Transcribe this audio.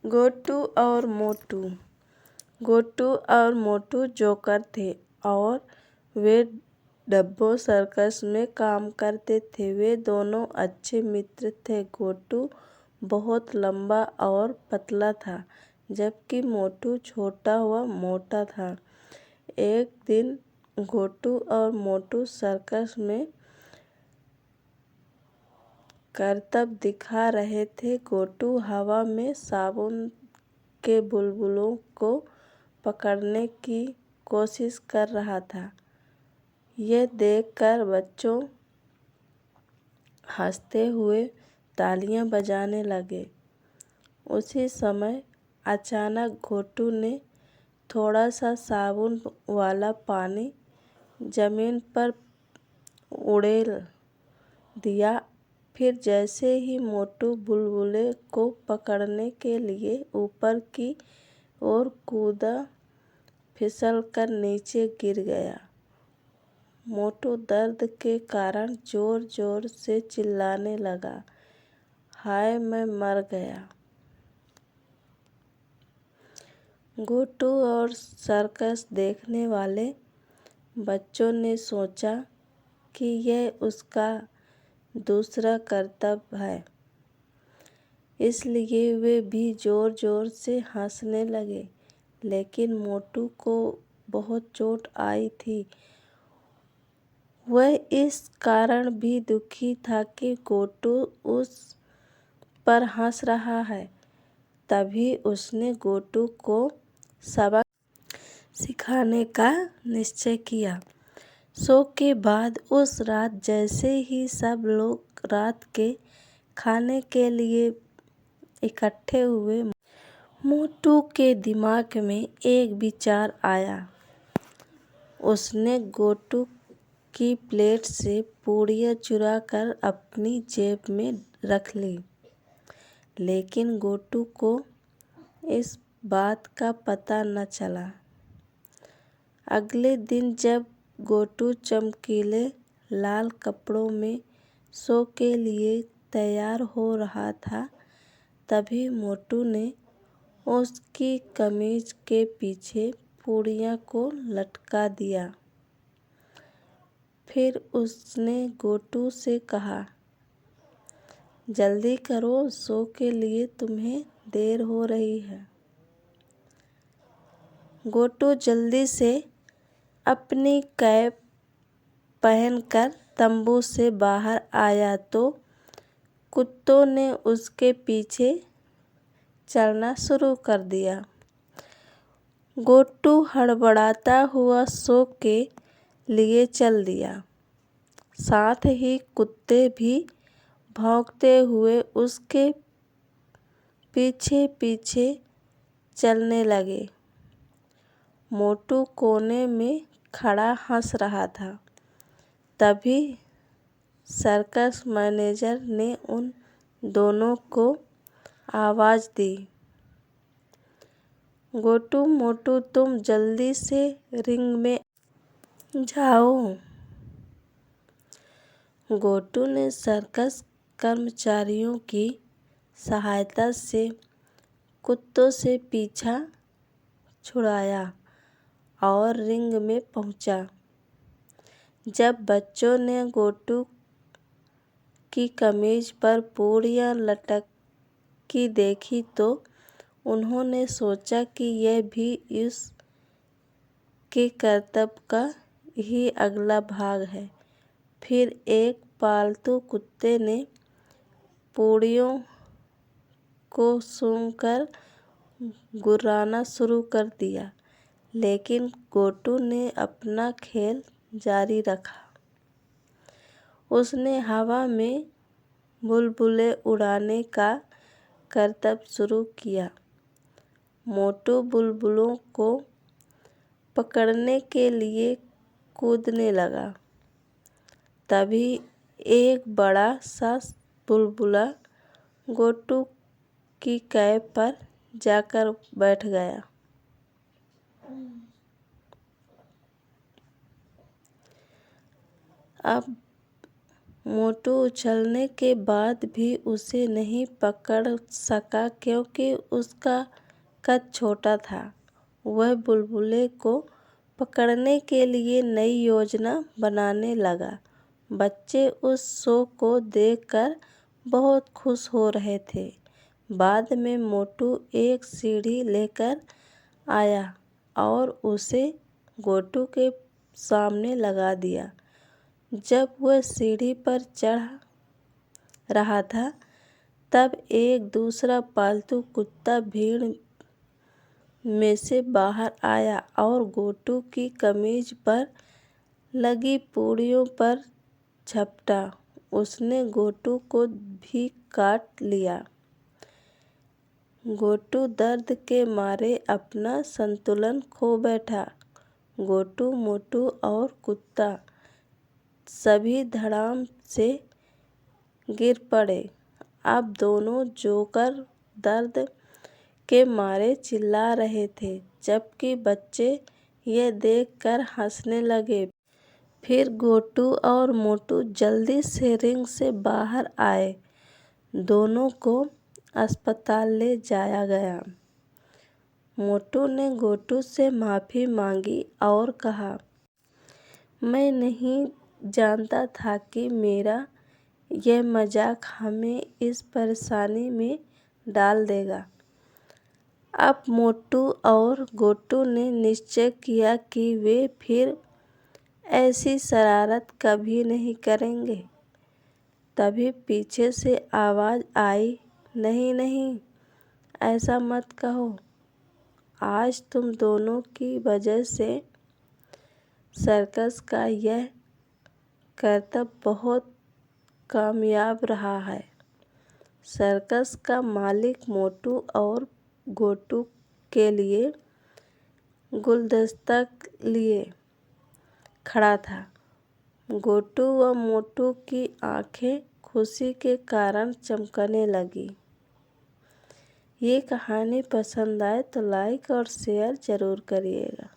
गोटू और मोटू। गोटू और मोटू जोकर थे और वे डब्बो सर्कस में काम करते थे। वे दोनों अच्छे मित्र थे। गोटू बहुत लंबा और पतला था, जबकि मोटू छोटा व मोटा था। एक दिन गोटू और मोटू सर्कस में करतब दिखा रहे थे। गोटू हवा में साबुन के बुलबुलों को पकड़ने की कोशिश कर रहा था। यह देखकर बच्चों हंसते हुए तालियां बजाने लगे। उसी समय अचानक गोटू ने थोड़ा सा साबुन वाला पानी जमीन पर उड़ेल दिया। फिर जैसे ही मोटू बुलबुले को पकड़ने के लिए ऊपर की ओर कूदा, फिसलकर नीचे गिर गया। मोटू दर्द के कारण जोर जोर से चिल्लाने लगा, हाय मैं मर गया। गोटू और सर्कस देखने वाले बच्चों ने सोचा कि यह उसका दूसरा करतब है, इसलिए वे भी जोर जोर से हंसने लगे। लेकिन मोटू को बहुत चोट आई थी। वह इस कारण भी दुखी था कि गोटू उस पर हंस रहा है। तभी उसने गोटू को सबक सिखाने का निश्चय किया। शो के बाद उस रात जैसे ही सब लोग रात के खाने के लिए इकट्ठे हुए, मोटू के दिमाग में एक विचार आया। उसने गोटू की प्लेट से पूड़ियाँ चुराकर अपनी जेब में रख ली। लेकिन गोटू को इस बात का पता न चला। अगले दिन जब गोटू चमकीले लाल कपड़ों में शो के लिए तैयार हो रहा था, तभी मोटू ने उसकी कमीज के पीछे पूड़ियों को लटका दिया। फिर उसने गोटू से कहा, जल्दी करो, शो के लिए तुम्हें देर हो रही है। गोटू जल्दी से अपनी कैप पहनकर तंबू से बाहर आया तो कुत्तों ने उसके पीछे चलना शुरू कर दिया। गोटू हड़बड़ाता हुआ शो के लिए चल दिया। साथ ही कुत्ते भी भौंकते हुए उसके पीछे पीछे चलने लगे। मोटू कोने में खड़ा हंस रहा था। तभी सर्कस मैनेजर ने उन दोनों को आवाज दी, गोटू मोटू तुम जल्दी से रिंग में जाओ। गोटू ने सर्कस कर्मचारियों की सहायता से कुत्तों से पीछा छुड़ाया और रिंग में पहुंचा। जब बच्चों ने गोटू की कमीज पर पूड़ियाँ लटकी देखी तो उन्होंने सोचा कि यह भी इसके करतब का ही अगला भाग है। फिर एक पालतू कुत्ते ने पूड़ियों को सूंघकर गुर्राना शुरू कर दिया, लेकिन गोटू ने अपना खेल जारी रखा। उसने हवा में बुलबुले उड़ाने का करतब शुरू किया। मोटू बुलबुलों को पकड़ने के लिए कूदने लगा। तभी एक बड़ा सा बुलबुला गोटू की कैप पर जाकर बैठ गया। अब मोटू उछलने के बाद भी उसे नहीं पकड़ सका क्योंकि उसका कद छोटा था। वह बुलबुले को पकड़ने के लिए नई योजना बनाने लगा। बच्चे उस शो को देखकर बहुत खुश हो रहे थे। बाद में मोटू एक सीढ़ी लेकर आया और उसे गोटू के सामने लगा दिया। जब वह सीढ़ी पर चढ़ रहा था तब एक दूसरा पालतू कुत्ता भीड़ में से बाहर आया और गोटू की कमीज पर लगी पूड़ियों पर झपटा। उसने गोटू को भी काट लिया। गोटू दर्द के मारे अपना संतुलन खो बैठा। गोटू, मोटू और कुत्ता सभी धड़ाम से गिर पड़े। अब दोनों जोकर दर्द के मारे चिल्ला रहे थे, जबकि बच्चे यह देखकर हंसने लगे। फिर गोटू और मोटू जल्दी से रिंग से बाहर आए। दोनों को अस्पताल ले जाया गया। मोटू ने गोटू से माफ़ी मांगी और कहा, मैं नहीं जानता था कि मेरा यह मजाक हमें इस परेशानी में डाल देगा। अब मोटू और गोटू ने निश्चय किया कि वे फिर ऐसी शरारत कभी नहीं करेंगे। तभी पीछे से आवाज़ आई, नहीं नहीं, ऐसा मत कहो। आज तुम दोनों की वजह से सर्कस का यह करतब बहुत कामयाब रहा है। सर्कस का मालिक मोटू और गोटू के लिए गुलदस्ता लिए खड़ा था। गोटू व मोटू की आंखें खुशी के कारण चमकने लगी। ये कहानी पसंद आए तो लाइक और शेयर ज़रूर करिएगा।